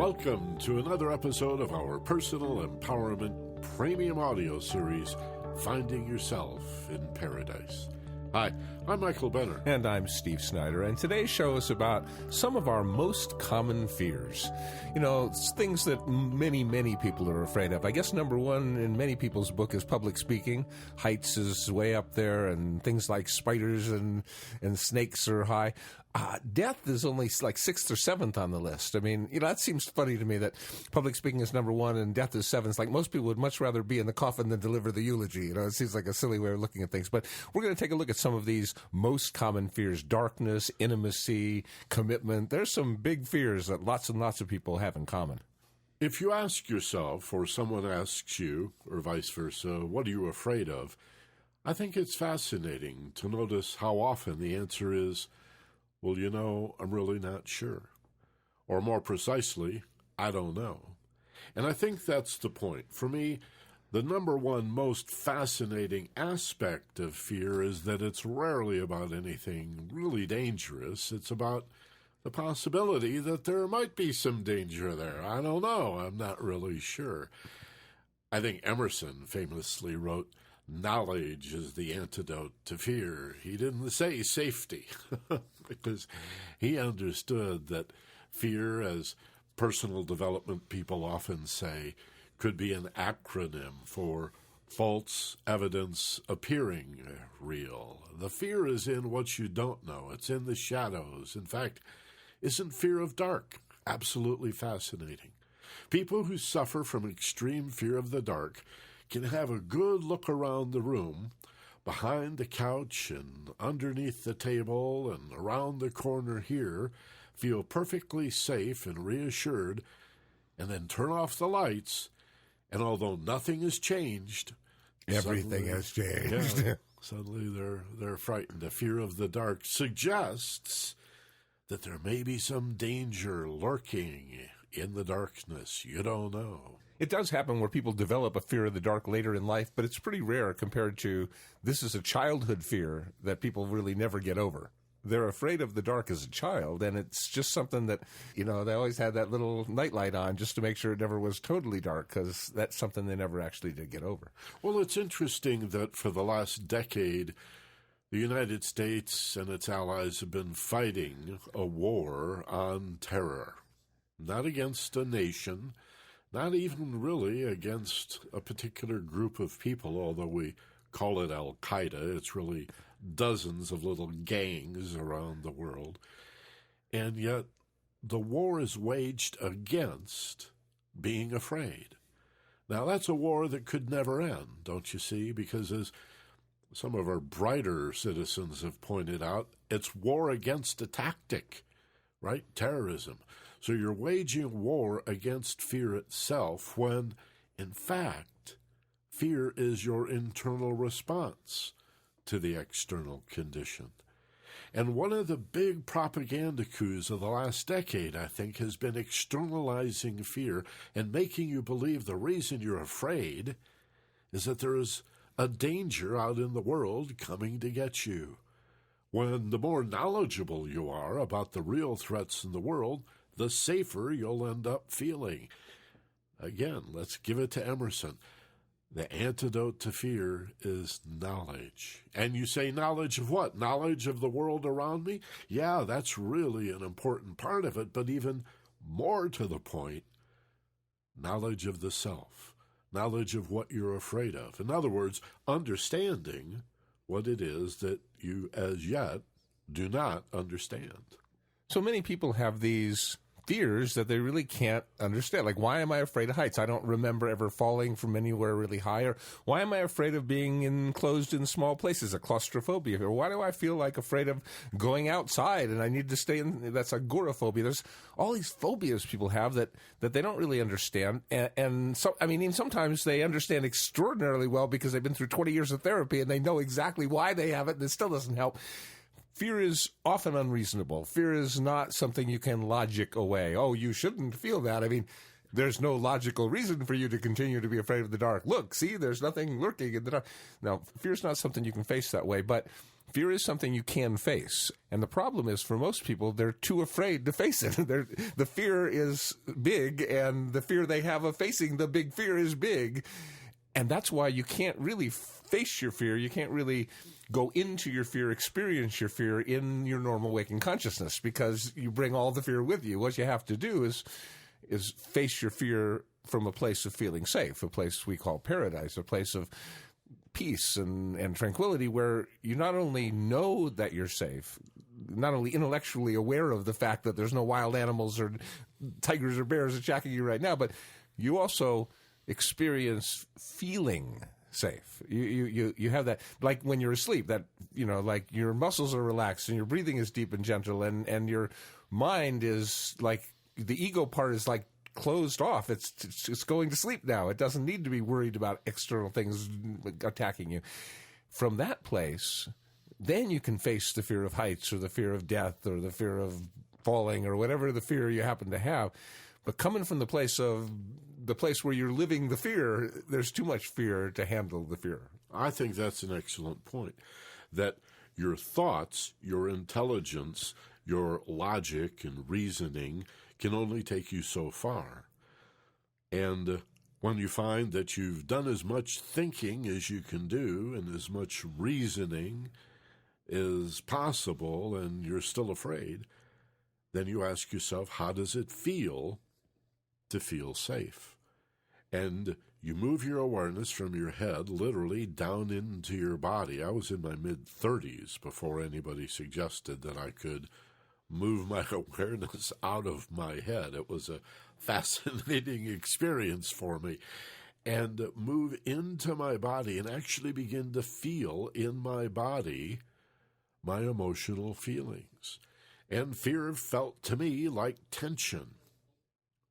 Welcome to another episode of our Personal Empowerment Premium Audio Series, Finding Yourself in Paradise. Hi, I'm Michael Benner. And I'm Steve Snyder, and today's show is about some of our most common fears. You know, it's things that many people are afraid of. I guess number one in many people's book is public speaking. Heights is way up there, and things like spiders and snakes are high. Death is only like 6th or 7th on the list. I mean, you know, that seems funny to me that public speaking is number one and death is 7th. It's like most people would much rather be in the coffin than deliver the eulogy. You know, it seems like a silly way of looking at things. But we're going to take a look at some of these most common fears: darkness, intimacy, commitment. There's some big fears that lots and lots of people have in common. If you ask yourself, or someone asks you, or vice versa, what are you afraid of? I think it's fascinating to notice how often the answer is, well, you know, I'm really not sure. Or more precisely, I don't know. And I think that's the point. For me, the number one most fascinating aspect of fear is that it's rarely about anything really dangerous. It's about the possibility that there might be some danger there. I don't know. I'm not really sure. I think Emerson famously wrote, "Knowledge is the antidote to fear." He didn't say safety, because he understood that fear, as personal development people often say, could be an acronym for false evidence appearing real. The fear is in what you don't know. It's in the shadows. In fact, isn't fear of dark absolutely fascinating? People who suffer from extreme fear of the dark can have a good look around the room, behind the couch and underneath the table and around the corner here, feel perfectly safe and reassured, and then turn off the lights, and although nothing has changed, Everything has changed. Yeah, suddenly they're frightened. The fear of the dark suggests that there may be some danger lurking in the darkness. You don't know. It does happen where people develop a fear of the dark later in life, but it's pretty rare compared to this is a childhood fear that people really never get over. They're afraid of the dark as a child, and it's just something that, you know, they always had that little nightlight on just to make sure it never was totally dark, because that's something they never actually did get over. Well, it's interesting that for the last decade, the United States and its allies have been fighting a war on terror. Not against a nation, not even really against a particular group of people, although we call it Al-Qaeda. It's really dozens of little gangs around the world. And yet the war is waged against being afraid. Now, that's a war that could never end, don't you see? Because as some of our brighter citizens have pointed out, it's war against a tactic, right? Terrorism. So you're waging war against fear itself when, in fact, fear is your internal response to the external condition. And one of the big propaganda coups of the last decade, I think, has been externalizing fear and making you believe the reason you're afraid is that there is a danger out in the world coming to get you. When the more knowledgeable you are about the real threats in the world, the safer you'll end up feeling. Again, let's give it to Emerson. The antidote to fear is knowledge. And you say, knowledge of what? Knowledge of the world around me? Yeah, that's really an important part of it, but even more to the point, knowledge of the self, knowledge of what you're afraid of. In other words, understanding what it is that you as yet do not understand. So many people have these fears that they really can't understand. Like, why am I afraid of heights? I don't remember ever falling from anywhere really high. Or why am I afraid of being enclosed in small places, a claustrophobia? Or why do I feel like afraid of going outside and I need to stay in? That's agoraphobia. There's all these phobias people have that they don't really understand. And so, I mean, sometimes they understand extraordinarily well because they've been through 20 years of therapy and they know exactly why they have it, and it still doesn't help. Fear is often unreasonable. Fear is not something you can logic away. Oh, you shouldn't feel that. I mean, there's no logical reason for you to continue to be afraid of the dark. Look, see, there's nothing lurking in the dark. Now, fear is not something you can face that way, but fear is something you can face. And the problem is, for most people, they're too afraid to face it. The fear is big, and the fear they have of facing the big fear is big. And that's why you can't really face your fear. You can't really go into your fear, experience your fear in your normal waking consciousness, because you bring all the fear with you. What you have to do is face your fear from a place of feeling safe, a place we call paradise, a place of peace and tranquility, where you not only know that you're safe, not only intellectually aware of the fact that there's no wild animals or tigers or bears attacking you right now, but you also experience feeling safe. You have that, like when you're asleep, that, like your muscles are relaxed and your breathing is deep and gentle, and your mind is like, the ego part is like closed off. It's going to sleep now. It doesn't need to be worried about external things attacking you. From that place, then you can face the fear of heights or the fear of death or the fear of falling or whatever the fear you happen to have. But coming from the place where you're living the fear, there's too much fear to handle the fear. I think that's an excellent point, that your thoughts, your intelligence, your logic and reasoning can only take you so far. And when you find that you've done as much thinking as you can do and as much reasoning as possible and you're still afraid, then you ask yourself, how does it feel to feel safe? And you move your awareness from your head literally down into your body. I was in my mid-30s before anybody suggested that I could move my awareness out of my head. It was a fascinating experience for me. And move into my body and actually begin to feel in my body my emotional feelings. And fear felt to me like tension.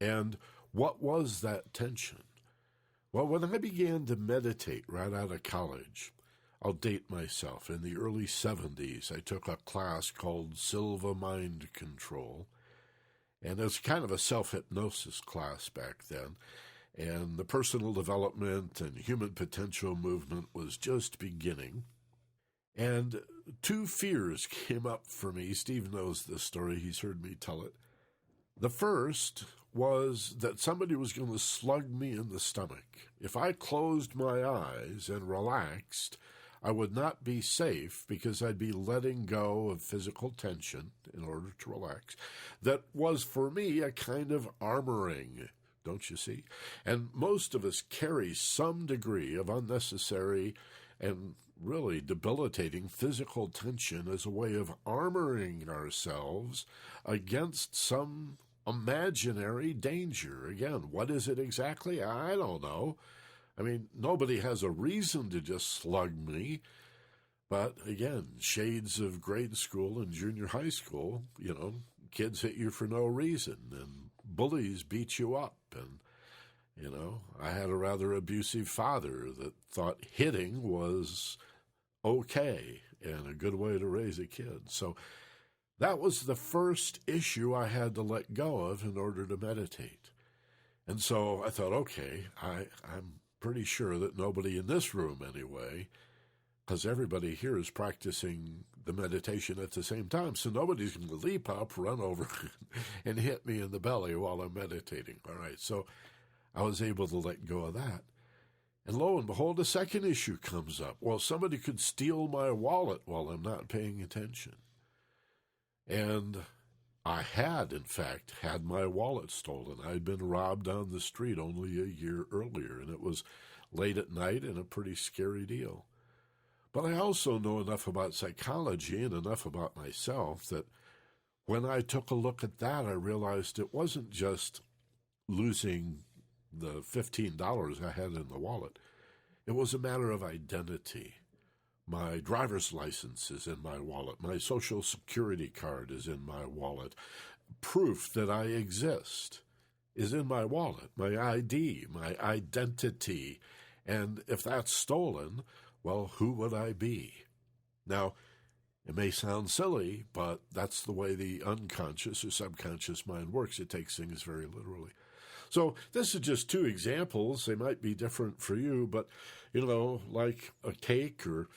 And what was that tension? Well, when I began to meditate right out of college, I'll date myself. In the early 70s, I took a class called Silva Mind Control, and it was kind of a self-hypnosis class back then, and the personal development and human potential movement was just beginning. And two fears came up for me. Steve knows this story. He's heard me tell it. The first was that somebody was going to slug me in the stomach. If I closed my eyes and relaxed, I would not be safe because I'd be letting go of physical tension in order to relax. That was, for me, a kind of armoring, don't you see? And most of us carry some degree of unnecessary and really debilitating physical tension as a way of armoring ourselves against some imaginary danger. Again, what is it exactly? I don't know. I mean, nobody has a reason to just slug me. But again, shades of grade school and junior high school, kids hit you for no reason, and bullies beat you up. And, I had a rather abusive father that thought hitting was okay and a good way to raise a kid. So that was the first issue I had to let go of in order to meditate. And so I thought, okay, I'm pretty sure that nobody in this room anyway, because everybody here is practicing the meditation at the same time, so nobody's going to leap up, run over, and hit me in the belly while I'm meditating. All right, so I was able to let go of that. And lo and behold, a second issue comes up. Well, somebody could steal my wallet while I'm not paying attention. And I had, in fact, had my wallet stolen. I'd been robbed on the street only a year earlier, and it was late at night and a pretty scary deal. But I also know enough about psychology and enough about myself that when I took a look at that, I realized it wasn't just losing the $15 I had in the wallet. It was a matter of identity. My driver's license is in my wallet. My social security card is in my wallet. Proof that I exist is in my wallet, my ID, my identity. And if that's stolen, well, who would I be? Now, it may sound silly, but that's the way the unconscious or subconscious mind works. It takes things very literally. So this is just two examples. They might be different for you, but, like a cake or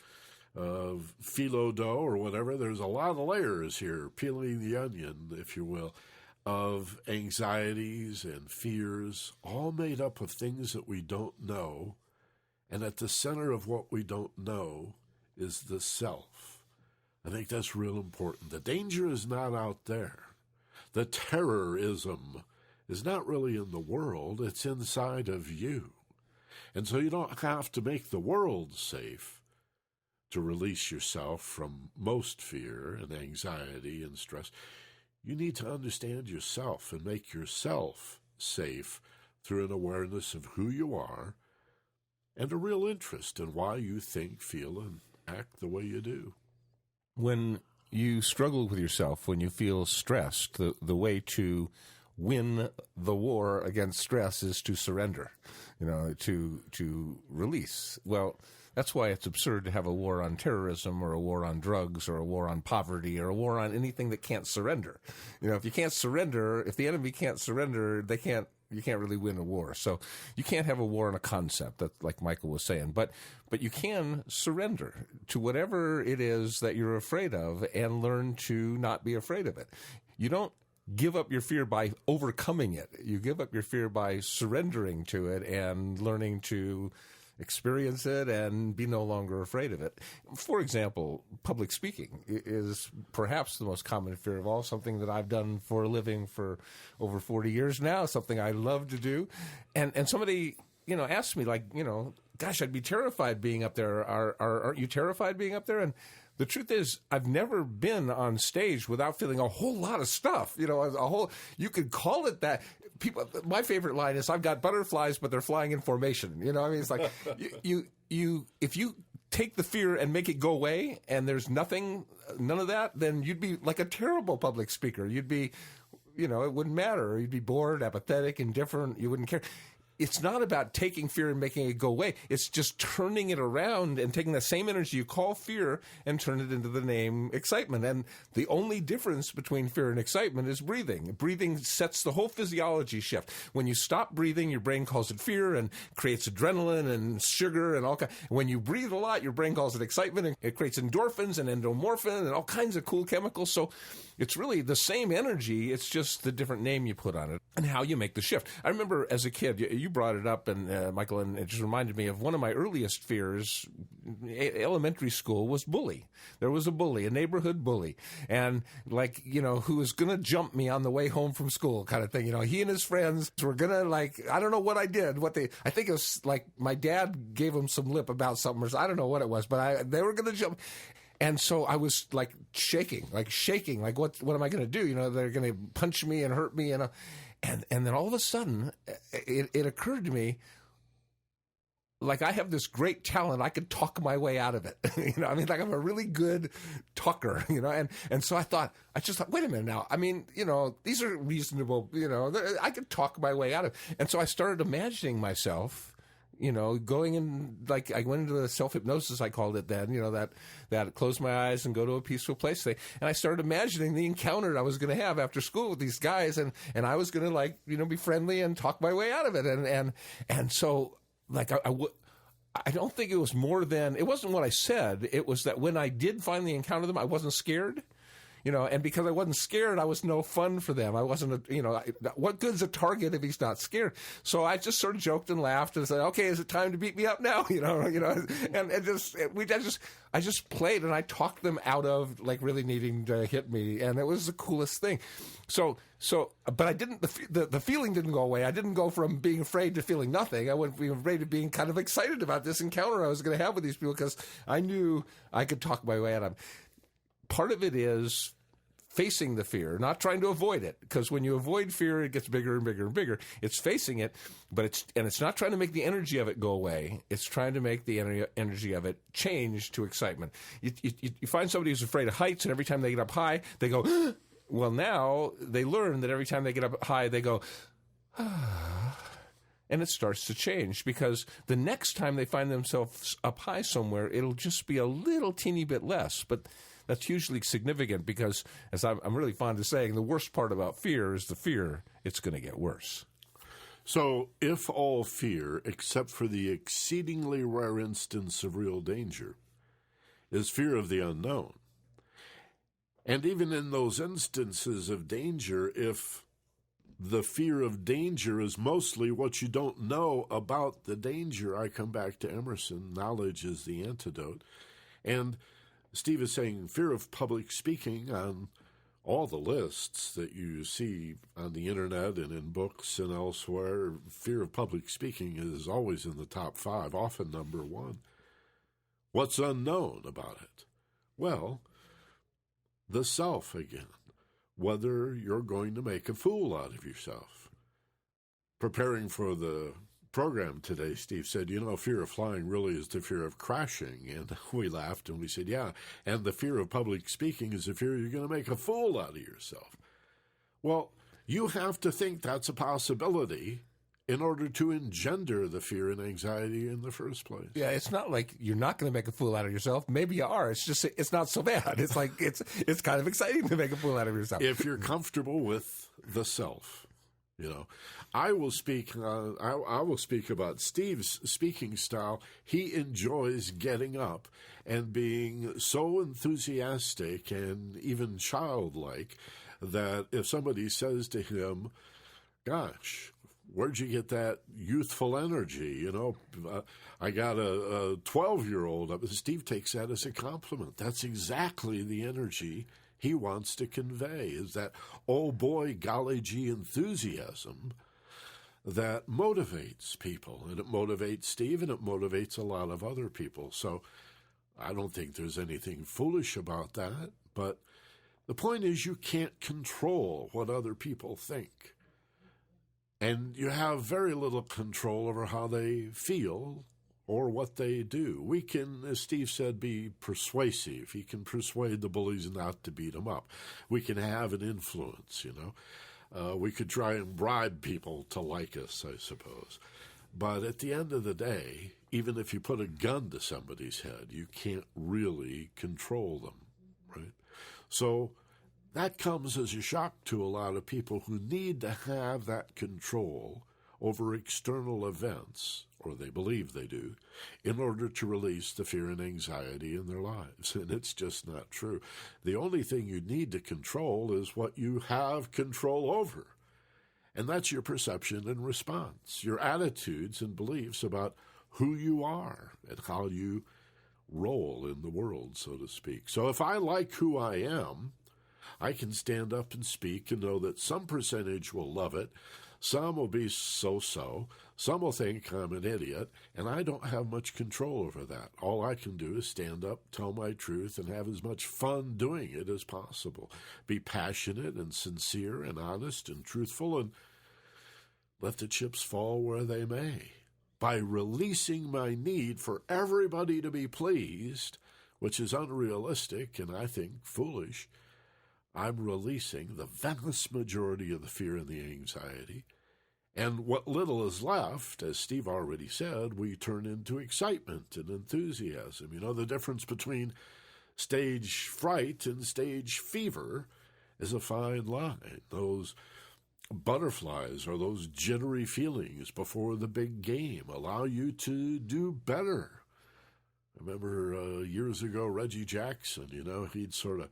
phyllo dough or whatever, there's a lot of layers here, peeling the onion, if you will, of anxieties and fears, all made up of things that we don't know. And at the center of what we don't know is the self. I think that's real important. The danger is not out there. The terrorism is not really in the world, it's inside of you. And so you don't have to make the world safe to release yourself from most fear and anxiety and stress. You need to understand yourself and make yourself safe through an awareness of who you are and a real interest in why you think, feel, and act the way you do. When you struggle with yourself, when you feel stressed, the way to win the war against stress is to surrender, to release. Well, that's why it's absurd to have a war on terrorism or a war on drugs or a war on poverty or a war on anything that can't surrender. If you can't surrender, if the enemy can't surrender, you can't really win a war. So you can't have a war on a concept, that, like Michael was saying. But you can surrender to whatever it is that you're afraid of and learn to not be afraid of it. You don't give up your fear by overcoming it. You give up your fear by surrendering to it and learning to experience it and be no longer afraid of it. For example, public speaking is perhaps the most common fear of all, something that I've done for a living for over 40 years now, something I love to do. And somebody, asked me, gosh, I'd be terrified being up there. Aren't you terrified being up there? And the truth is, I've never been on stage without feeling a whole lot of stuff. You could call it that. People, my favorite line is, "I've got butterflies, but they're flying in formation." It's like if you take the fear and make it go away, and there's none of that, then you'd be like a terrible public speaker. You'd be, it wouldn't matter. You'd be bored, apathetic, indifferent. You wouldn't care. It's not about taking fear and making it go away. It's just turning it around and taking the same energy you call fear and turn it into the name excitement. And the only difference between fear and excitement is breathing. Breathing sets the whole physiology shift. When you stop breathing, your brain calls it fear and creates adrenaline and sugar and all kinds. When you breathe a lot, your brain calls it excitement and it creates endorphins and endomorphin and all kinds of cool chemicals. So it's really the same energy. It's just the different name you put on it and how you make the shift. I remember as a kid, you brought it up, and Michael, and it just reminded me of one of my earliest fears. Elementary school was bully. There was a bully, a neighborhood bully, and who was going to jump me on the way home from school, kind of thing. He and his friends were going to I don't know what I did. I think it was like my dad gave him some lip about something, or I don't know what it was, but they were going to jump. And so I was shaking, what am I going to do? They're going to punch me and hurt me, and then all of a sudden it occurred to me, I have this great talent. I could talk my way out of it. I'm a really good talker, and so I thought, wait a minute now. These are reasonable, I could talk my way out of it. And so I started imagining myself, going in, I went into the self-hypnosis, I called it then, that close my eyes and go to a peaceful place thing. And I started imagining the encounter I was going to have after school with these guys, and I was going to, be friendly and talk my way out of it. And so, I don't think it was it wasn't what I said. It was that when I did finally encounter them, I wasn't scared. And because I wasn't scared, I was no fun for them. I wasn't, what good's a target if he's not scared? So I just sort of joked and laughed and said, "Okay, is it time to beat me up now?" And I just played, and I talked them out of really needing to hit me, and it was the coolest thing. But I didn't. The feeling didn't go away. I didn't go from being afraid to feeling nothing. I went from being afraid to being kind of excited about this encounter I was going to have with these people, because I knew I could talk my way out of them. Part of it is facing the fear, not trying to avoid it, because when you avoid fear, it gets bigger and bigger and bigger. It's facing it, but it's not trying to make the energy of it go away. It's trying to make the energy of it change to excitement. You find somebody who's afraid of heights, and every time they get up high, they go, well, now they learn that every time they get up high, they go, and it starts to change, because the next time they find themselves up high somewhere, it'll just be a little teeny bit less, but that's hugely significant, because, as I'm really fond of saying, the worst part about fear is the fear it's going to get worse. So, if all fear, except for the exceedingly rare instance of real danger, is fear of the unknown, and even in those instances of danger, if the fear of danger is mostly what you don't know about the danger, I come back to Emerson, knowledge is the antidote. And Steve is saying fear of public speaking on all the lists that you see on the internet and in books and elsewhere. Fear of public speaking is always in the top 5, often number 1. What's unknown about it? Well, the self again. Whether you're going to make a fool out of yourself. Preparing for the program today, Steve said, fear of flying really is the fear of crashing. And we laughed and we said, yeah, and the fear of public speaking is the fear you're going to make a fool out of yourself. Well, you have to think that's a possibility in order to engender the fear and anxiety in the first place. Yeah, it's not like you're not going to make a fool out of yourself. Maybe you are. It's just, it's not so bad. It's like, it's kind of exciting to make a fool out of yourself. If you're comfortable with the self, I will speak about Steve's speaking style. He enjoys getting up and being so enthusiastic and even childlike that if somebody says to him, gosh, where'd you get that youthful energy? I got a 12-year-old. Steve takes that as a compliment. That's exactly the energy he wants to convey, is that, oh boy, golly gee enthusiasm that motivates people. And it motivates Steve, and it motivates a lot of other people. So I don't think there's anything foolish about that. But the point is, you can't control what other people think. And you have very little control over how they feel or what they do. We can, as Steve said, be persuasive. He can persuade the bullies not to beat them up. We can have an influence, we could try and bribe people to like us, I suppose. But at the end of the day, even if you put a gun to somebody's head, you can't really control them, right? So that comes as a shock to a lot of people who need to have that control over external events, or they believe they do, in order to release the fear and anxiety in their lives. And it's just not true. The only thing you need to control is what you have control over. And that's your perception and response, your attitudes and beliefs about who you are and how you roll in the world, so to speak. So if I like who I am, I can stand up and speak and know that some percentage will love it, some will be so-so, some will think I'm an idiot, and I don't have much control over that. All I can do is stand up, tell my truth, and have as much fun doing it as possible. Be passionate and sincere and honest and truthful, and let the chips fall where they may. By releasing my need for everybody to be pleased, which is unrealistic and I think foolish, I'm releasing the vast majority of the fear and the anxiety. And what little is left, as Steve already said, we turn into excitement and enthusiasm. The difference between stage fright and stage fever is a fine line. Those butterflies or those jittery feelings before the big game allow you to do better. I remember years ago, Reggie Jackson, he'd sort of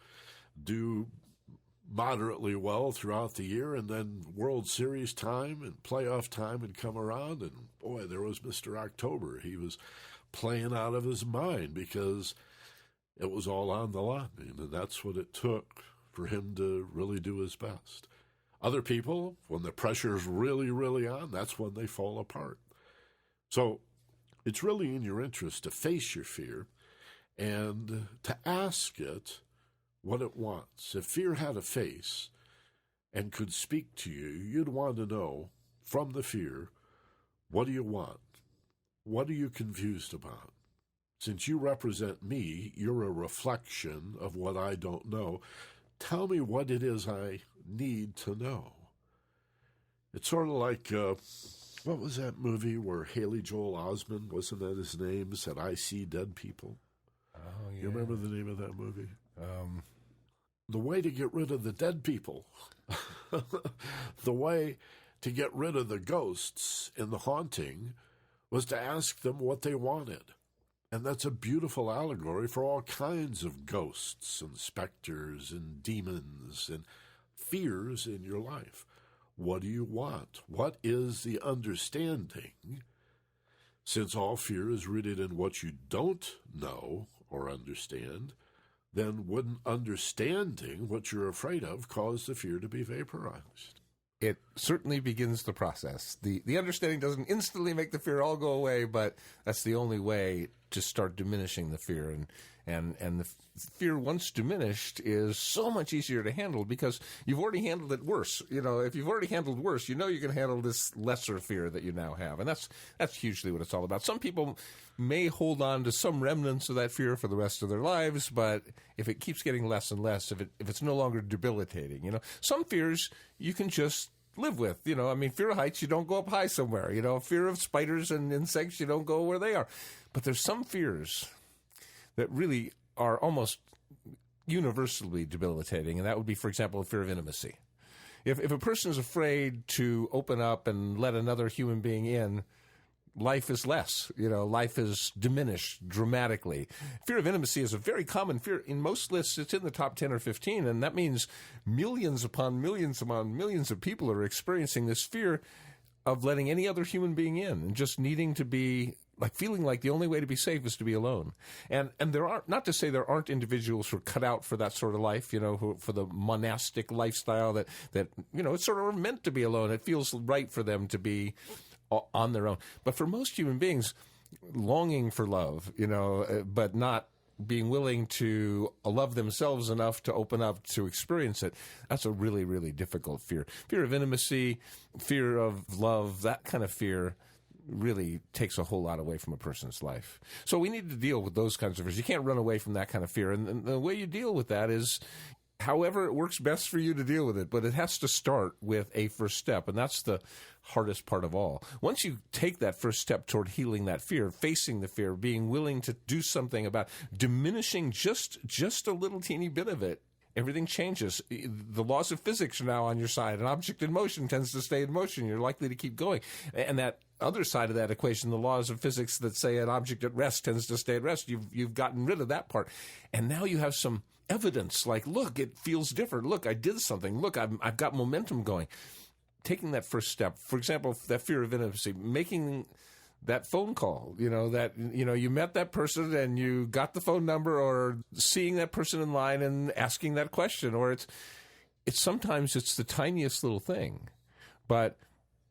do moderately well throughout the year, and then World Series time and playoff time would come around, and boy, there was Mr. October. He was playing out of his mind because it was all on the line, and that's what it took for him to really do his best. Other people, when the pressure's really, really on, that's when they fall apart. So it's really in your interest to face your fear and to ask it what it wants. If fear had a face and could speak to you, you'd want to know from the fear, what do you want? What are you confused about? Since you represent me, you're a reflection of what I don't know. Tell me what it is I need to know. It's sort of like, what was that movie where Haley Joel Osment, wasn't that his name, said, I see dead people? Oh, yeah. You remember the name of that movie? The way to get rid of the dead people, the way to get rid of the ghosts in the haunting was to ask them what they wanted. And that's a beautiful allegory for all kinds of ghosts and specters and demons and fears in your life. What do you want? What is the understanding? Since all fear is rooted in what you don't know or understand, then wouldn't understanding what you're afraid of cause the fear to be vaporized? It certainly begins the process. The understanding doesn't instantly make the fear all go away, but that's the only way to start diminishing the fear. And the fear, once diminished, is so much easier to handle because you've already handled it worse. You know, if you've already handled worse, you know you can handle this lesser fear that you now have. And that's hugely what it's all about. Some people may hold on to some remnants of that fear for the rest of their lives, but if it keeps getting less and less, if it's no longer debilitating, you know, some fears you can just live with. You know, I mean, fear of heights, you don't go up high somewhere. You know, fear of spiders and insects, you don't go where they are. But there's some fears that really are almost universally debilitating, and that would be, for example, a fear of intimacy. If a person is afraid to open up and let another human being in, life is less. You know, life is diminished dramatically. Fear of intimacy is a very common fear. In most lists, it's in the top 10 or 15, and that means millions upon millions of people are experiencing this fear of letting any other human being in and just needing to be, like, feeling like the only way to be safe is to be alone. And there aren't, not to say there aren't individuals who are cut out for that sort of life, you know, who, for the monastic lifestyle that, you know, it's sort of meant to be alone. It feels right for them to be on their own. But for most human beings, longing for love, you know, but not being willing to love themselves enough to open up to experience it, that's a really, really difficult fear. Fear of intimacy, fear of love, that kind of fear really takes a whole lot away from a person's life. So we need to deal with those kinds of fears. You can't run away from that kind of fear. And the way you deal with that is however it works best for you to deal with it. But it has to start with a first step, and that's the hardest part of all. Once you take that first step toward healing that fear, facing the fear, being willing to do something about diminishing just a little teeny bit of it, everything changes. The laws of physics are now on your side. An object in motion tends to stay in motion. You're likely to keep going. And that other side of that equation, the laws of physics that say an object at rest tends to stay at rest, you've gotten rid of that part. And now you have some evidence, like, look, it feels different. Look, I did something. Look, I've got momentum going. Taking that first step, for example, that fear of intimacy, making that phone call, you know, that, you know, you met that person and you got the phone number, or seeing that person in line and asking that question, or it's sometimes it's the tiniest little thing, but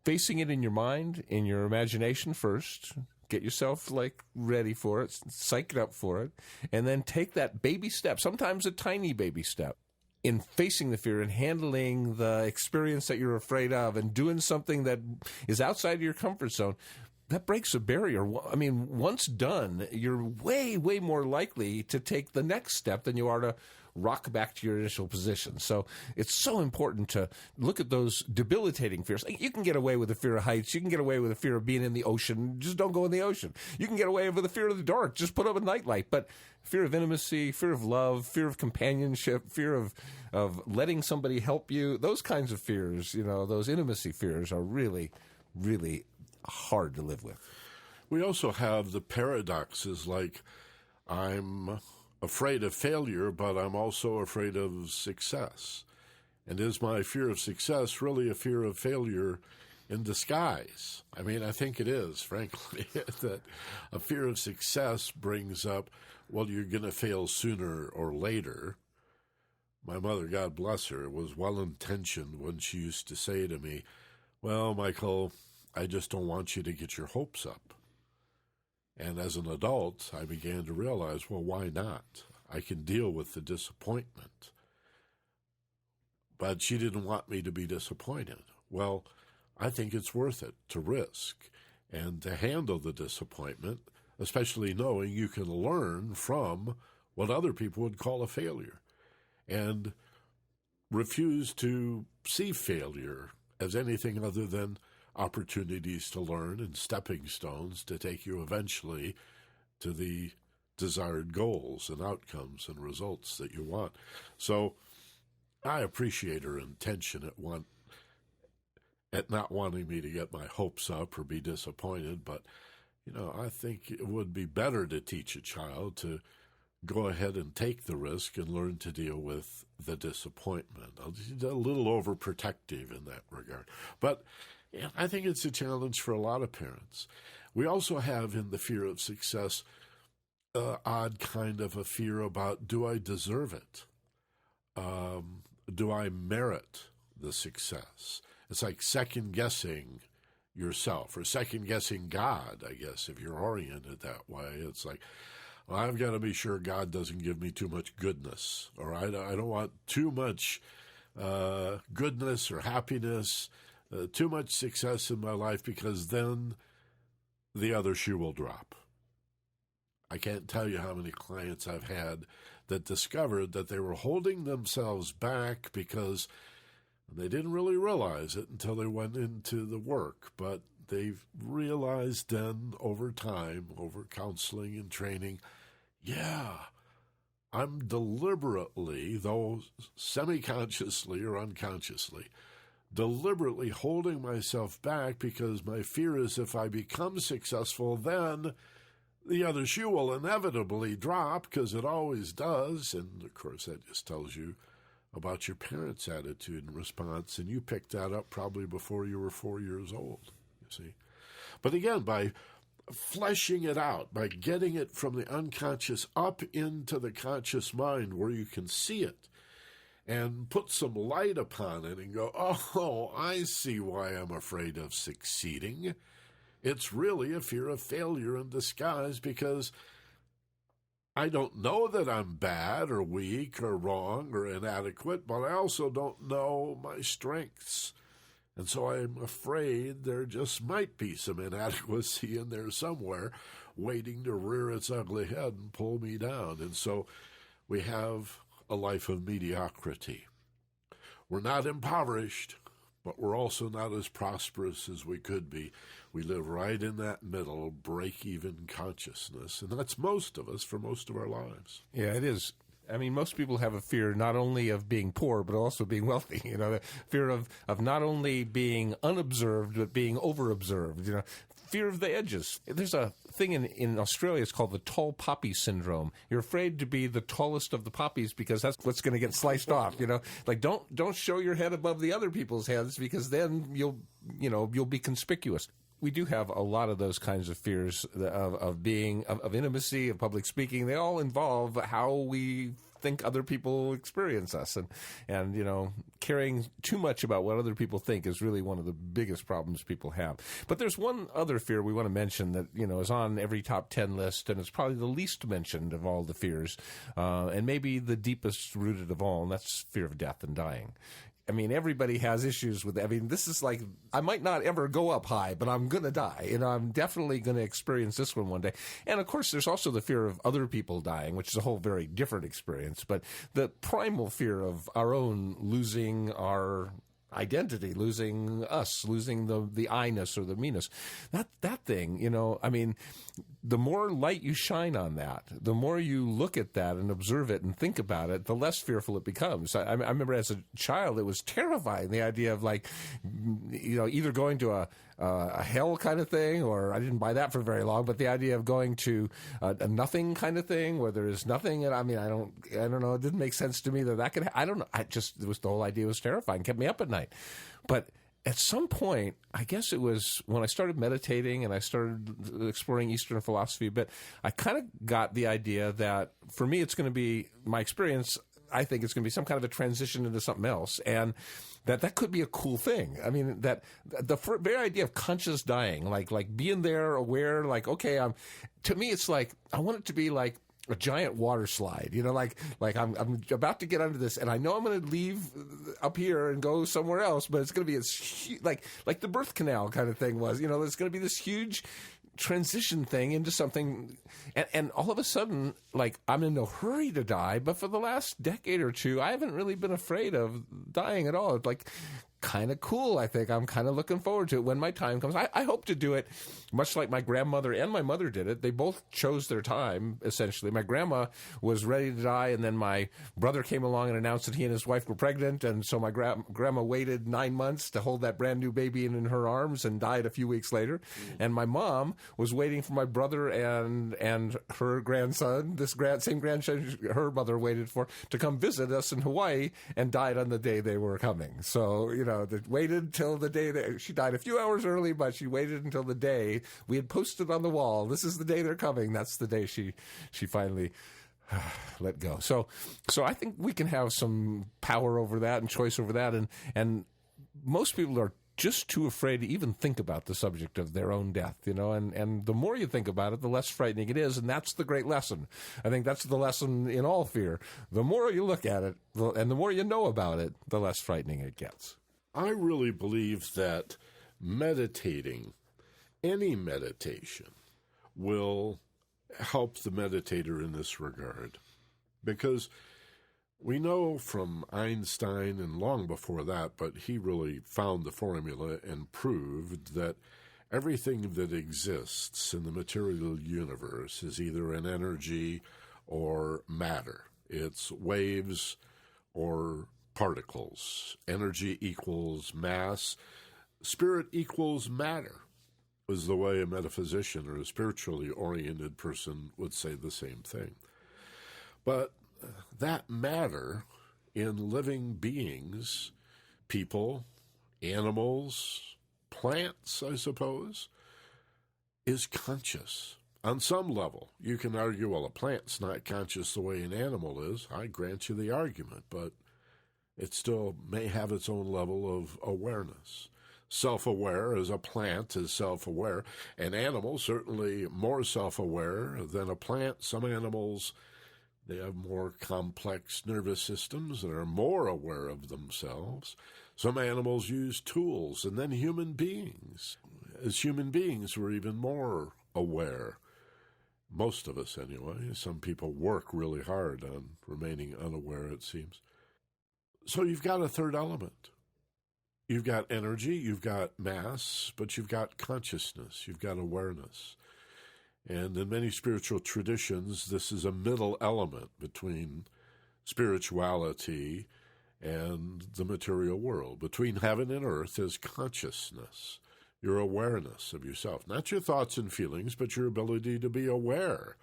facing it in your mind, in your imagination first, get yourself like ready for it, psyched up for it, and then take that baby step, sometimes a tiny baby step, in facing the fear and handling the experience that you're afraid of and doing something that is outside of your comfort zone. That breaks a barrier. I mean, once done, you're way, way more likely to take the next step than you are to rock back to your initial position. So it's so important to look at those debilitating fears. You can get away with the fear of heights. You can get away with the fear of being in the ocean. Just don't go in the ocean. You can get away with the fear of the dark. Just put up a nightlight. But fear of intimacy, fear of love, fear of companionship, fear of letting somebody help you, those kinds of fears, you know, those intimacy fears are really, really hard to live with. We also have the paradoxes, like, I'm afraid of failure, but I'm also afraid of success. And is my fear of success really a fear of failure in disguise? I mean, I think it is, frankly, that a fear of success brings up, well, you're going to fail sooner or later. My mother, God bless her, was well-intentioned when she used to say to me, well, Michael, I just don't want you to get your hopes up. And as an adult, I began to realize, well, why not? I can deal with the disappointment. But she didn't want me to be disappointed. Well, I think it's worth it to risk and to handle the disappointment, especially knowing you can learn from what other people would call a failure, and refuse to see failure as anything other than opportunities to learn and stepping stones to take you eventually to the desired goals and outcomes and results that you want. So I appreciate her intention at not wanting me to get my hopes up or be disappointed, but, I think it would be better to teach a child to go ahead and take the risk and learn to deal with the disappointment. A little overprotective in that regard. But I think it's a challenge for a lot of parents. We also have in the fear of success odd kind of a fear about, do I deserve it? Do I merit the success? It's like second-guessing yourself or second-guessing God, I guess, if you're oriented that way. It's like, well, I've got to be sure God doesn't give me too much goodness, or I don't want too much goodness or happiness, too much success in my life, because then the other shoe will drop. I can't tell you how many clients I've had that discovered that they were holding themselves back because they didn't really realize it until they went into the work, but they've realized then over time, over counseling and training, yeah, I'm deliberately, though semi-consciously or unconsciously, deliberately holding myself back because my fear is if I become successful, then the other shoe will inevitably drop, because it always does. And, of course, that just tells you about your parents' attitude and response, and you picked that up probably before you were 4 years old, you see. But again, by fleshing it out, by getting it from the unconscious up into the conscious mind where you can see it and put some light upon it and go, oh, I see why I'm afraid of succeeding. It's really a fear of failure in disguise, because I don't know that I'm bad or weak or wrong or inadequate, but I also don't know my strengths. And so I'm afraid there just might be some inadequacy in there somewhere waiting to rear its ugly head and pull me down. And so we have a life of mediocrity. We're not impoverished, but we're also not as prosperous as we could be. We live right in that middle, break-even consciousness, and that's most of us for most of our lives. Yeah, it is. I mean, most people have a fear not only of being poor, but also being wealthy. The fear of not only being unobserved, but being overobserved. Fear of the edges. There's a thing in Australia, it's called the tall poppy syndrome. You're afraid to be the tallest of the poppies because that's what's going to get sliced off. Like don't show your head above the other people's heads, because then you'll be conspicuous. We do have a lot of those kinds of fears of intimacy, of public speaking. They all involve how we think other people experience us, and caring too much about what other people think is really one of the biggest problems people have. But there's one other fear we want to mention that is on every top 10 list, and it's probably the least mentioned of all the fears, and maybe the deepest rooted of all, and that's fear of death and dying. I mean, everybody has issues with that. I mean, this is like, I might not ever go up high, but I'm going to die. I'm definitely going to experience this one day. And, of course, there's also the fear of other people dying, which is a whole very different experience. But the primal fear of our own losing our identity, losing us, losing the I-ness or the me-ness, that thing, I mean, the more light you shine on that, the more you look at that and observe it and think about it, the less fearful it becomes. I remember as a child, it was terrifying, the idea of either going to a hell kind of thing, or I didn't buy that for very long, but the idea of going to a nothing kind of thing where there is nothing. And I mean, I don't know. It didn't make sense to me that could, I don't know. The whole idea was terrifying, kept me up at night. But at some point, I guess it was when I started meditating and I started exploring Eastern philosophy a bit, I kind of got the idea that for me, it's going to be my experience. I think it's going to be some kind of a transition into something else, and that could be a cool thing. I mean, that the very idea of conscious dying, like being there, aware, okay, to me, it's like I want it to be like a giant water slide, like I'm about to get under this, and I know I'm going to leave up here and go somewhere else, but it's going to be like the birth canal kind of thing was, there's going to be this huge transition thing into something, and all of a sudden, I'm in no hurry to die, but for the last decade or two, I haven't really been afraid of dying at all. kind of cool, I think. I'm kind of looking forward to it when my time comes. I hope to do it much like my grandmother and my mother did it. They both chose their time, essentially. My grandma was ready to die, and then my brother came along and announced that he and his wife were pregnant, and so my grandma waited 9 months to hold that brand new baby in her arms and died a few weeks later. And my mom was waiting for my brother and her grandson, same grandson her mother waited for, to come visit us in Hawaii, and died on the day they were coming. So, they waited till the day she died a few hours early, but she waited until the day we had posted on the wall, this is the day they're coming. That's the day she finally let go. So I think we can have some power over that and choice over that. And most people are just too afraid to even think about the subject of their own death, and the more you think about it, the less frightening it is, and that's the great lesson. I think that's the lesson in all fear. The more you look at it, and the more you know about it, the less frightening it gets. I really believe that meditating, any meditation, will help the meditator in this regard, because we know from Einstein and long before that, but he really found the formula and proved that everything that exists in the material universe is either an energy or matter. It's waves or particles. Energy equals mass. Spirit equals matter, is the way a metaphysician or a spiritually oriented person would say the same thing. But that matter in living beings, people, animals, plants, I suppose, is conscious. On some level, you can argue, well, a plant's not conscious the way an animal is. I grant you the argument, but it still may have its own level of awareness. Self-aware as a plant is self-aware. An animal certainly more self-aware than a plant. Some animals, they have more complex nervous systems and are more aware of themselves. Some animals use tools, and then human beings. As human beings, we're even more aware. Most of us, anyway. Some people work really hard on remaining unaware, it seems. So you've got a third element. You've got energy, you've got mass, but you've got consciousness, you've got awareness. And in many spiritual traditions, this is a middle element between spirituality and the material world. Between heaven and earth is consciousness, your awareness of yourself. Not your thoughts and feelings, but your ability to be aware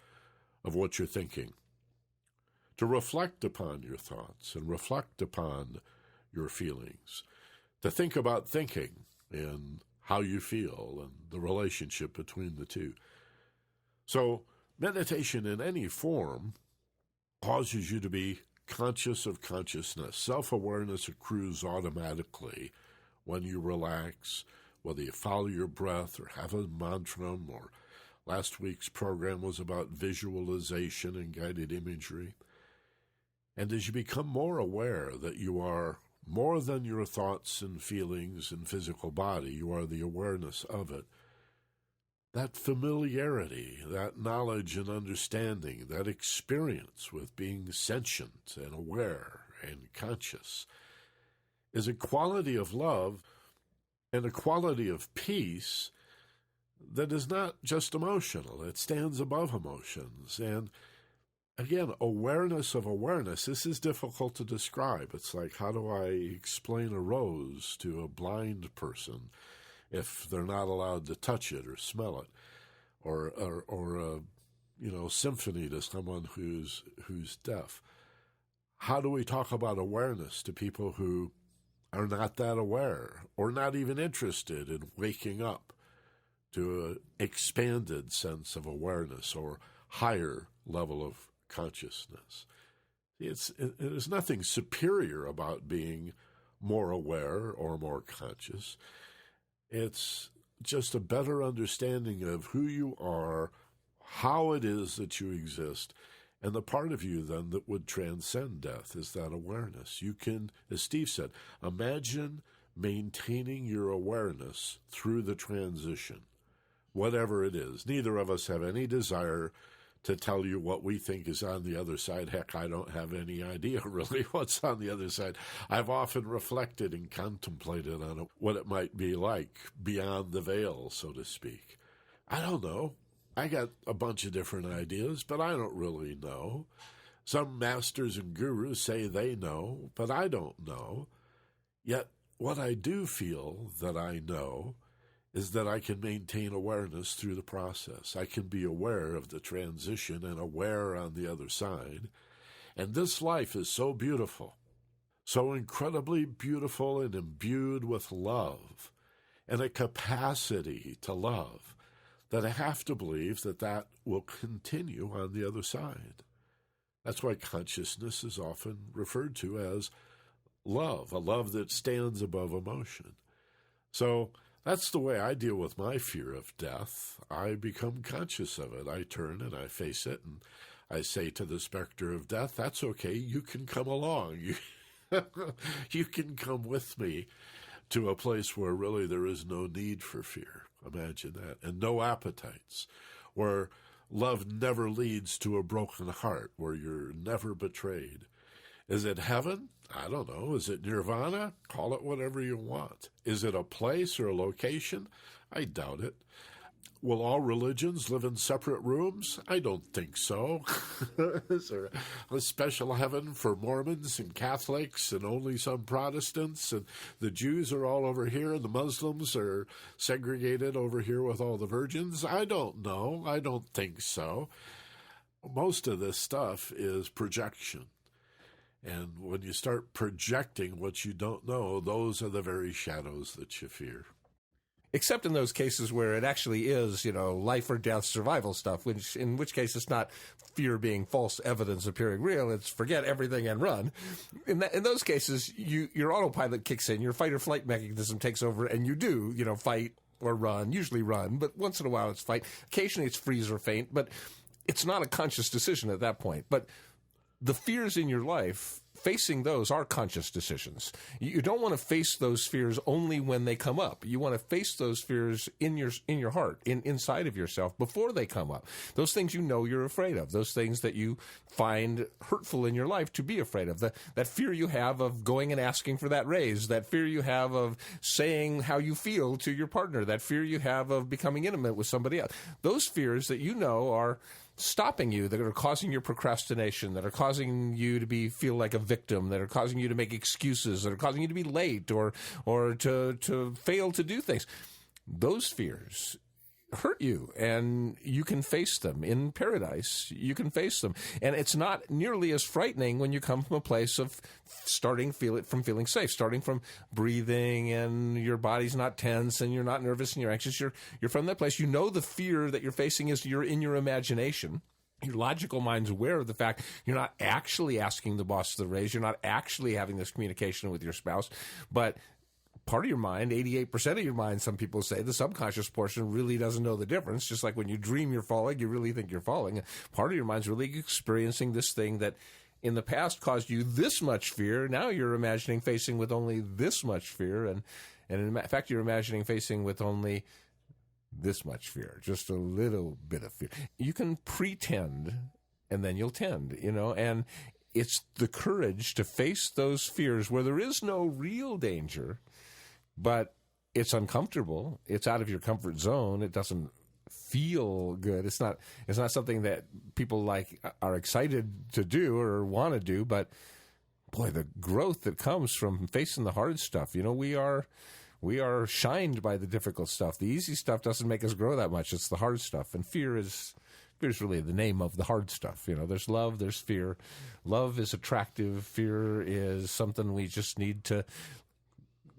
of what you're thinking. To reflect upon your thoughts and reflect upon your feelings. To think about thinking and how you feel and the relationship between the two. So meditation in any form causes you to be conscious of consciousness. Self-awareness accrues automatically when you relax, whether you follow your breath or have a mantra, or last week's program was about visualization and guided imagery. And as you become more aware that you are more than your thoughts and feelings and physical body, you are the awareness of it, that familiarity, that knowledge and understanding, that experience with being sentient and aware and conscious is a quality of love and a quality of peace that is not just emotional. It stands above emotions. And again, awareness of awareness, this is difficult to describe. It's like, how do I explain a rose to a blind person if they're not allowed to touch it or smell it, or a symphony to someone who's deaf? How do we talk about awareness to people who are not that aware or not even interested in waking up to an expanded sense of awareness or higher level of consciousness? There's nothing superior about being more aware or more conscious. It's just a better understanding of who you are, how it is that you exist, and the part of you then that would transcend death is that awareness. You can, as Steve said, imagine maintaining your awareness through the transition, whatever it is. Neither of us have any desire to tell you what we think is on the other side. Heck, I don't have any idea really what's on the other side. I've often reflected and contemplated on what it might be like beyond the veil, so to speak. I don't know. I got a bunch of different ideas, but I don't really know. Some masters and gurus say they know, but I don't know. Yet what I do feel that I know is that I can maintain awareness through the process. I can be aware of the transition and aware on the other side. And this life is so beautiful, so incredibly beautiful and imbued with love and a capacity to love, that I have to believe that that will continue on the other side. That's why consciousness is often referred to as love, a love that stands above emotion. So that's the way I deal with my fear of death. I become conscious of it. I turn and I face it, and I say to the specter of death, that's okay, you can come along. You can come with me to a place where really there is no need for fear. Imagine that. And no appetites, where love never leads to a broken heart, where you're never betrayed. Is it heaven? I don't know. Is it nirvana? Call it whatever you want. Is it a place or a location? I doubt it. Will all religions live in separate rooms? I don't think so. Is there a special heaven for Mormons and Catholics and only some Protestants? And the Jews are all over here and the Muslims are segregated over here with all the virgins? I don't know. I don't think so. Most of this stuff is projection. And when you start projecting what you don't know, those are the very shadows that you fear. Except in those cases where it actually is, life or death survival stuff, in which case it's not fear being false evidence appearing real. It's forget everything and run. In those cases, your autopilot kicks in, your fight or flight mechanism takes over, and you do, fight or run, usually run, but once in a while it's fight. Occasionally it's freeze or faint, but it's not a conscious decision at that point. But the fears in your life, facing those are conscious decisions. You don't want to face those fears only when they come up. You want to face those fears in your heart, inside of yourself, before they come up. Those things you're afraid of, those things that you find hurtful in your life to be afraid of. That fear you have of going and asking for that raise, that fear you have of saying how you feel to your partner, that fear you have of becoming intimate with somebody else. Those fears that are stopping you, that are causing your procrastination, that are causing you to feel like a victim, that are causing you to make excuses, that are causing you to be late or to fail to do things. Those fears hurt you, and you can face them. In paradise, you can face them. And it's not nearly as frightening when you come from a place of feeling safe, starting from breathing, and your body's not tense, and you're not nervous, and you're anxious. You're from that place. The fear that you're facing is you're in your imagination. Your logical mind's aware of the fact you're not actually asking the boss to raise. You're not actually having this communication with your spouse, but part of your mind, 88% of your mind, some people say, the subconscious portion really doesn't know the difference. Just like when you dream you're falling, you really think you're falling. Part of your mind's really experiencing this thing that in the past caused you this much fear. Now you're imagining facing with only this much fear. And in fact, you're imagining facing with only this much fear, just a little bit of fear. You can pretend, and then you'll tend, and it's the courage to face those fears where there is no real danger, but it's uncomfortable. It's out of your comfort zone. It doesn't feel good. It's not something that people are excited to do or want to do, but boy, the growth that comes from facing the hard stuff. We are shined by the difficult stuff. The easy stuff doesn't make us grow that much. It's the hard stuff. And fear is really the name of the hard stuff. There's love, there's fear. Love is attractive. Fear is something we just need to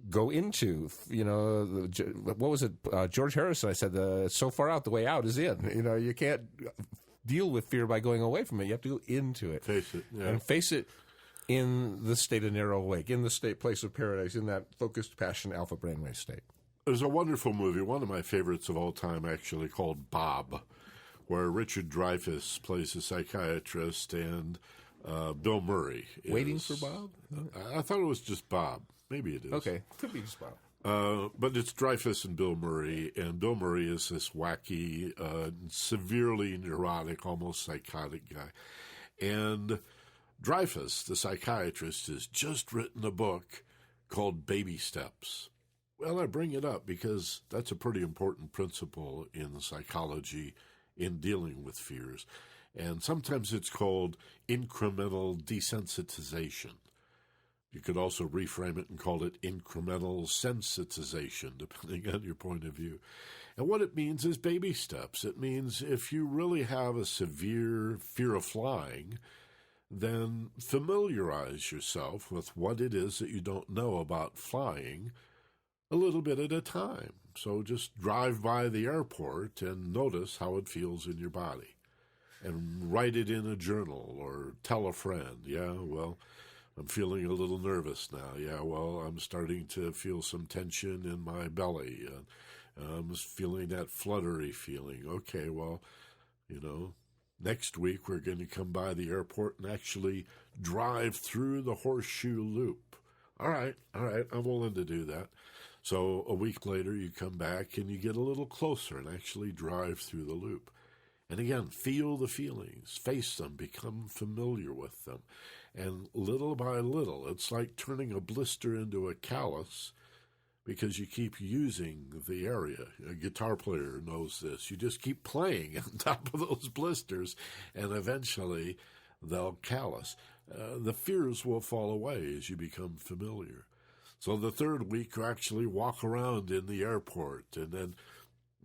go into. What was it? George Harrison, I said, so far out, the way out is in. You can't deal with fear by going away from it. You have to go into it. Face it, yeah. And face it in the state of narrow awake, in the place of paradise, in that focused passion alpha brainwave state. There's a wonderful movie, one of my favorites of all time, actually, called Bob, where Richard Dreyfuss plays a psychiatrist and Bill Murray is... Waiting for Bob? I thought it was just Bob. Maybe it is. Okay, could be just Bob. But it's Dreyfuss and Bill Murray, and Bill Murray is this wacky, severely neurotic, almost psychotic guy. And Dreyfuss, the psychiatrist, has just written a book called Baby Steps. Well, I bring it up because that's a pretty important principle in psychology in dealing with fears. And sometimes it's called incremental desensitization. You could also reframe it and call it incremental sensitization, depending on your point of view. And what it means is baby steps. It means if you really have a severe fear of flying, then familiarize yourself with what it is that you don't know about flying a little bit at a time. So just drive by the airport and notice how it feels in your body. And write it in a journal or tell a friend, yeah, well, I'm feeling a little nervous now. Yeah, well, I'm starting to feel some tension in my belly. I'm feeling that fluttery feeling. Okay, well, next week we're going to come by the airport and actually drive through the horseshoe loop. All right, I'm willing to do that. So a week later you come back and you get a little closer and actually drive through the loop. And again, feel the feelings, face them, become familiar with them. And little by little, it's like turning a blister into a callus because you keep using the area. A guitar player knows this. You just keep playing on top of those blisters, and eventually they'll callus. The fears will fall away as you become familiar. So the third week, you actually walk around in the airport, and then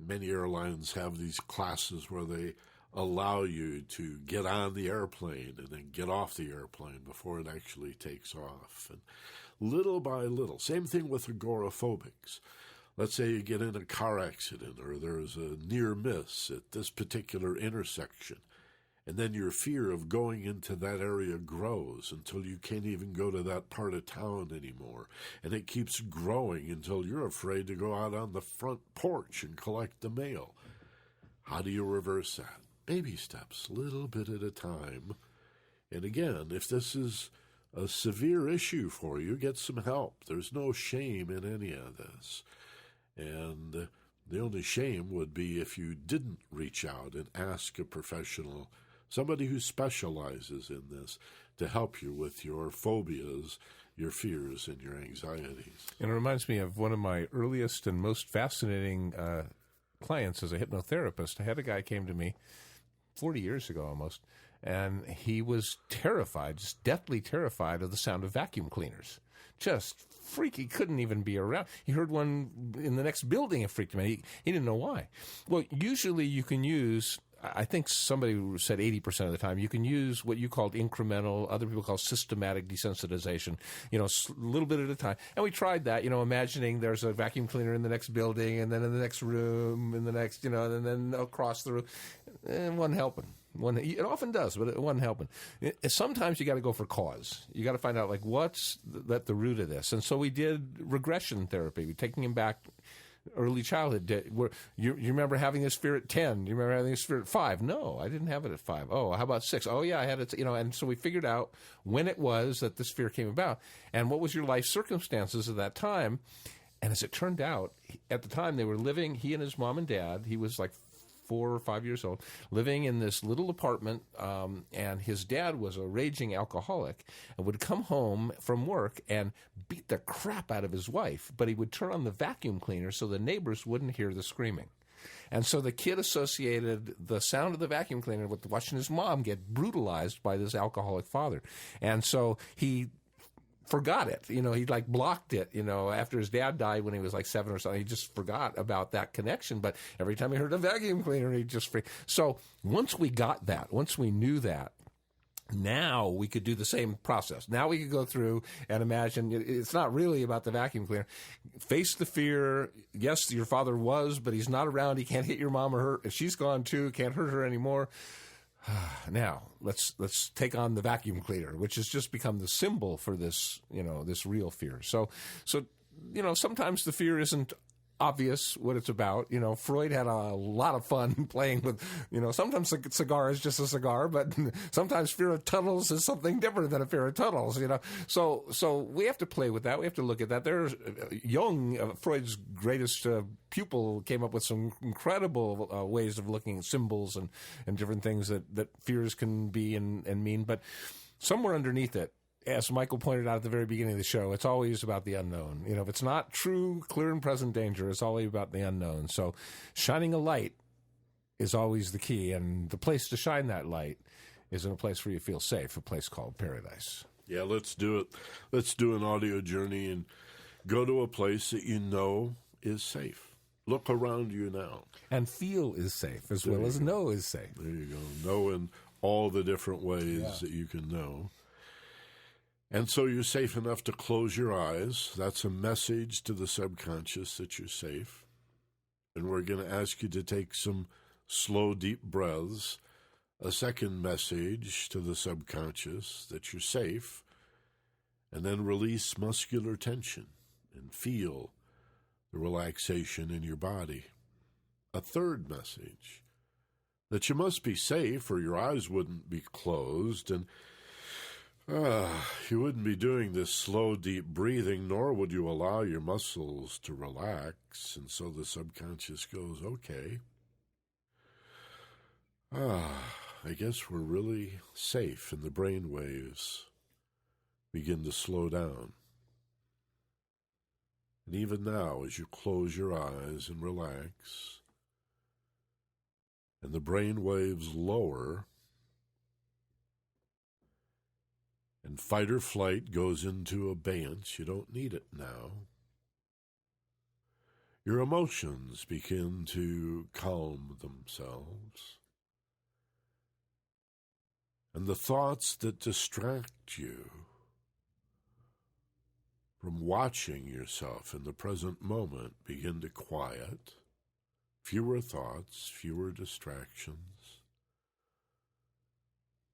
many airlines have these classes where they allow you to get on the airplane and then get off the airplane before it actually takes off. And little by little, same thing with agoraphobics. Let's say you get in a car accident or there's a near miss at this particular intersection, and then your fear of going into that area grows until you can't even go to that part of town anymore. And it keeps growing until you're afraid to go out on the front porch and collect the mail. How do you reverse that? Baby steps, little bit at a time. And again, if this is a severe issue for you, get some help. There's no shame in any of this. And the only shame would be if you didn't reach out and ask a professional, somebody who specializes in this, to help you with your phobias, your fears, and your anxieties. And it reminds me of one of my earliest and most fascinating clients as a hypnotherapist. I had a guy came to me 40 years ago almost, and he was terrified, just deathly terrified of the sound of vacuum cleaners. Just freaky, couldn't even be around. He heard one in the next building, it freaked him out. He didn't know why. Well, usually you can use, I think somebody said 80% of the time, you can use what you called incremental, other people call systematic desensitization, a little bit at a time. And we tried that, imagining there's a vacuum cleaner in the next building and then in the next room, in the next, and then across the room. And it wasn't helping. It often does, but it wasn't helping. Sometimes you got to go for cause. You got to find out, what's at the root of this. And so we did regression therapy. We're taking him back early childhood. You remember having this fear at 10? You remember having this fear at 5? No, I didn't have it at 5. Oh, how about 6? Oh, yeah, I had it, and so we figured out when it was that this fear came about and what was your life circumstances at that time. And as it turned out, at the time they were living, he and his mom and dad, he was 4 or 5 years old, living in this little apartment, and his dad was a raging alcoholic and would come home from work and beat the crap out of his wife, but he would turn on the vacuum cleaner so the neighbors wouldn't hear the screaming. And so the kid associated the sound of the vacuum cleaner with watching his mom get brutalized by this alcoholic father. And so he forgot it. He blocked it, after his dad died when he was 7 or something. He just forgot about that connection. But every time he heard a vacuum cleaner, he'd just freak. So once we got that, once we knew that, now we could do the same process. Now we could go through and imagine it's not really about the vacuum cleaner. Face the fear. Yes, your father was, but he's not around. He can't hit your mom or her. She's gone too. Can't hurt her anymore. Now let's take on the vacuum cleaner, which has just become the symbol for this, this real fear. So sometimes the fear isn't obvious what it's about. Freud had a lot of fun playing with, sometimes a cigar is just a cigar, but sometimes fear of tunnels is something different than a fear of tunnels, So we have to play with that. We have to look at that. There's Jung, Freud's greatest pupil, came up with some incredible ways of looking at symbols and different things that fears can be and mean. But somewhere underneath it, as Michael pointed out at the very beginning of the show, it's always about the unknown. If it's not true, clear and present danger, it's always about the unknown. So shining a light is always the key, and the place to shine that light is in a place where you feel safe, a place called paradise. Yeah, let's do it. Let's do an audio journey and go to a place that you know is safe. Look around you now. And feel is safe as well as know is safe. There you go. Know in all the different ways that you can know. And so you're safe enough to close your eyes. That's a message to the subconscious that you're safe. And we're going to ask you to take some slow, deep breaths. A second message to the subconscious that you're safe. And then release muscular tension and feel the relaxation in your body. A third message that you must be safe or your eyes wouldn't be closed, and you wouldn't be doing this slow, deep breathing, nor would you allow your muscles to relax. And so the subconscious goes, okay, I guess we're really safe, and the brain waves begin to slow down. And even now, as you close your eyes and relax, and the brain waves lower, and fight or flight goes into abeyance. You don't need it now. Your emotions begin to calm themselves. And the thoughts that distract you from watching yourself in the present moment begin to quiet. Fewer thoughts, fewer distractions.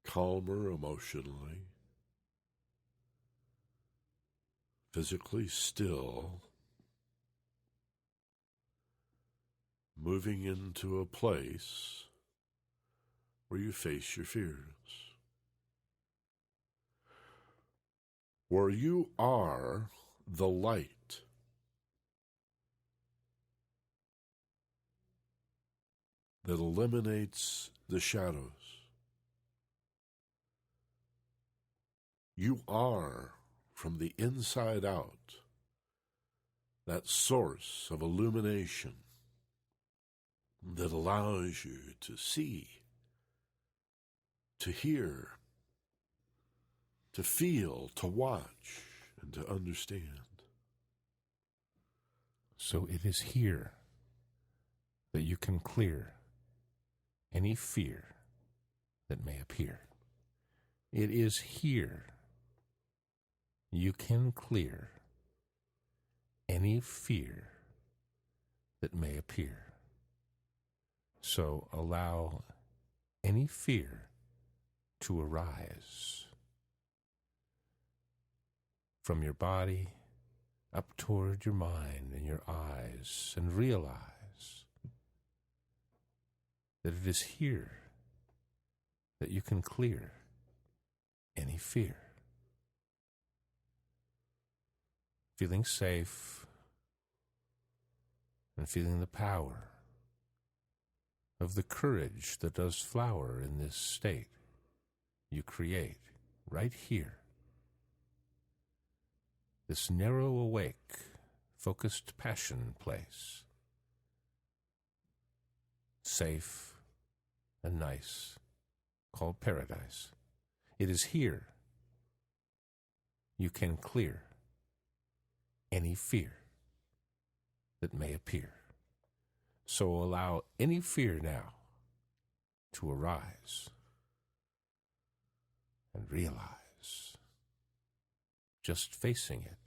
Calmer emotionally. Physically still, moving into a place where you face your fears, where you are the light that eliminates the shadows. You are, from the inside out, that source of illumination that allows you to see, to hear, to feel, to watch, and to understand. So it is here that you can clear any fear that may appear. It is here you can clear any fear that may appear. So allow any fear to arise from your body up toward your mind and your eyes, and realize that it is here that you can clear any fear. Feeling safe and feeling the power of the courage that does flower in this state you create right here. This narrow, awake, focused passion place. Safe and nice, called paradise. It is here you can clear any fear that may appear. So allow any fear now to arise and realize just facing it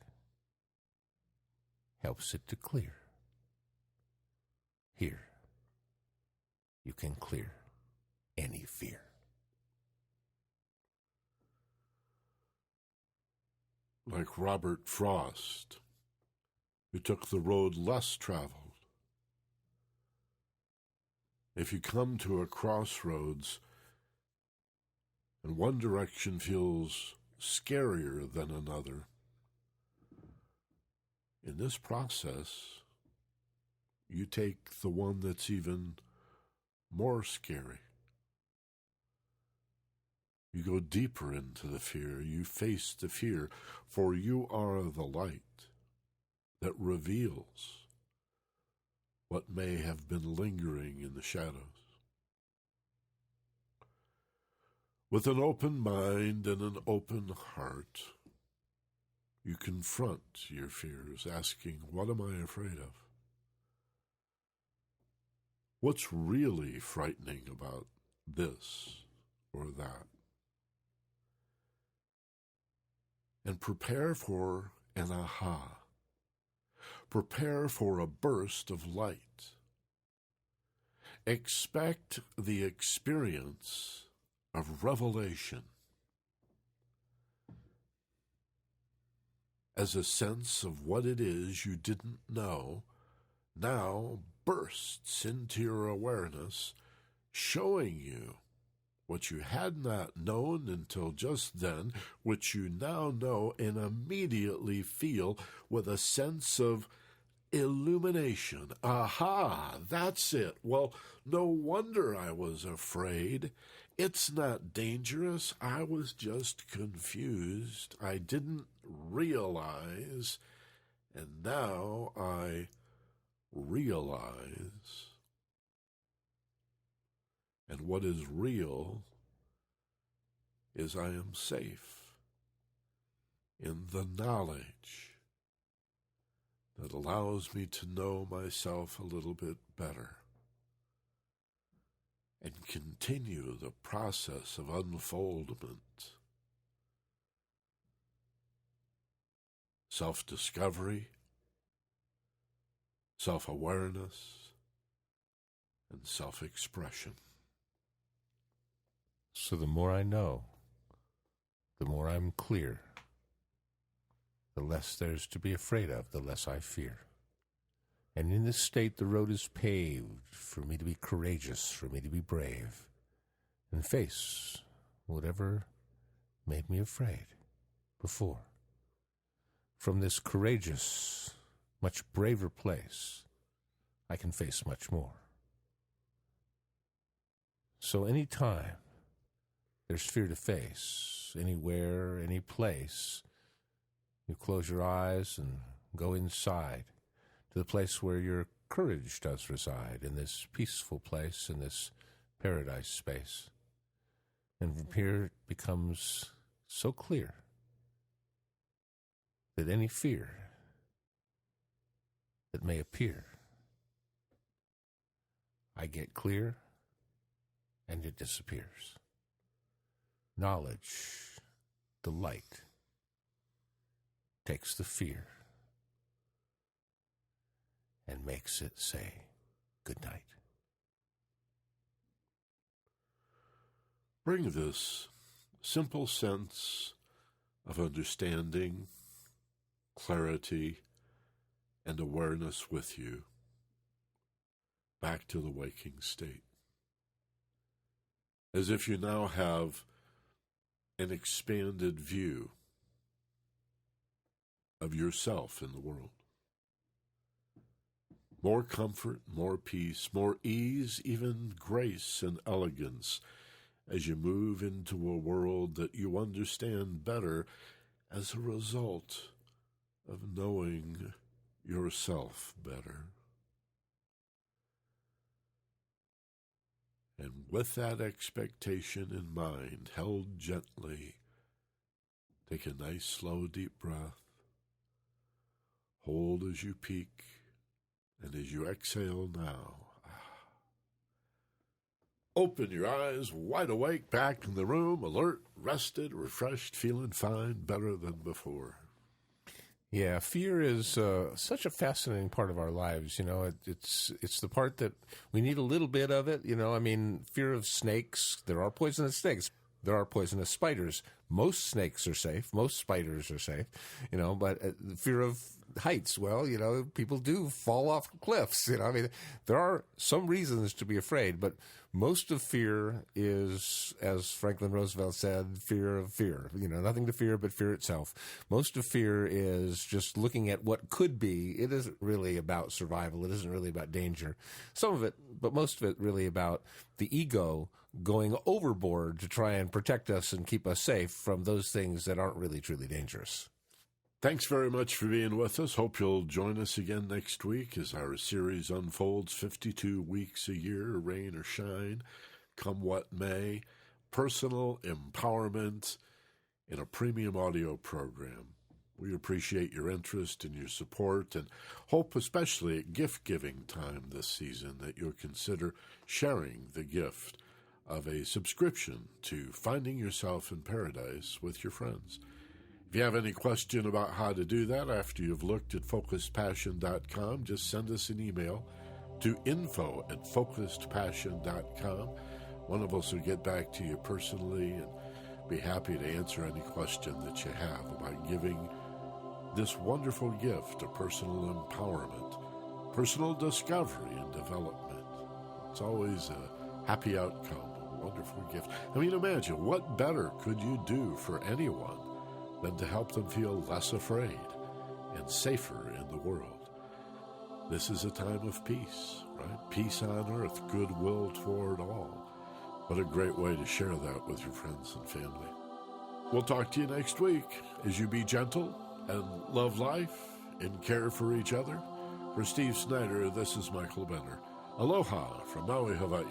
helps it to clear. Here, you can clear any fear. Like Robert Frost, who took the road less traveled If you come to a crossroads and one direction feels scarier than another, in this process, you take the one that's even more scary. You go deeper into the fear. You face the fear, for you are the light that reveals what may have been lingering in the shadows. With an open mind and an open heart, you confront your fears, asking, what am I afraid of? What's really frightening about this or that? And prepare for an aha. Prepare for a burst of light. Expect the experience of revelation as a sense of what it is you didn't know now bursts into your awareness, showing you what you had not known until just then, which you now know and immediately feel with a sense of illumination. Aha, that's it. Well, no wonder I was afraid. It's not dangerous. I was just confused. I didn't realize, and now I realize. And what is real is I am safe in the knowledge that allows me to know myself a little bit better and continue the process of unfoldment, self-discovery, self-awareness, and self-expression. So the more I know, the more I'm clear, the less there's to be afraid of, the less I fear. And in this state, the road is paved for me to be courageous, for me to be brave, and face whatever made me afraid before. From this courageous, much braver place, I can face much more. So any time there's fear to face, anywhere, any place, you close your eyes and go inside to the place where your courage does reside, in this peaceful place, in this paradise space. And from here it becomes so clear that any fear that may appear, I get clear and it disappears. Knowledge, the light, takes the fear and makes it say good night. Bring this simple sense of understanding, clarity, and awareness with you back to the waking state, as if you now have an expanded view of yourself in the world. More comfort, more peace, more ease, even grace and elegance as you move into a world that you understand better as a result of knowing yourself better. And with that expectation in mind, held gently, take a nice, slow, deep breath. Hold as you peak, and as you exhale now, open your eyes, wide awake, back in the room, alert, rested, refreshed, feeling fine, better than before. Yeah, fear is such a fascinating part of our lives. You know, it's the part that we need a little bit of it. You know, I mean, fear of snakes. There are poisonous snakes. There are poisonous spiders. Most snakes are safe. Most spiders are safe. You know, but the fear of heights. Well, people do fall off cliffs. I mean, there are some reasons to be afraid, but most of fear is, as Franklin Roosevelt said, fear of fear. Nothing to fear but fear itself. Most of fear is just looking at what could be. It isn't really about survival. It isn't really about danger. Some of it, but most of it really about the ego going overboard to try and protect us and keep us safe from those things that aren't really truly dangerous. Thanks very much for being with us. Hope you'll join us again next week as our series unfolds. 52 weeks a year, rain or shine, come what may. Personal empowerment in a premium audio program. We appreciate your interest and your support, and hope especially at gift-giving time this season that you'll consider sharing the gift of a subscription to Finding Yourself in Paradise with your friends. If you have any question about how to do that after you've looked at FocusedPassion.com, just send us an email to info@FocusedPassion.com. One of us will get back to you personally and be happy to answer any question that you have about giving this wonderful gift of personal empowerment, personal discovery and development. It's always a happy outcome, a wonderful gift. I mean, imagine, what better could you do for anyone than to help them feel less afraid and safer in the world? This is a time of peace, right? Peace on earth, goodwill toward all. What a great way to share that with your friends and family. We'll talk to you next week as you be gentle and love life and care for each other. For Steve Snyder, this is Michael Benner. Aloha from Maui, Hawaii.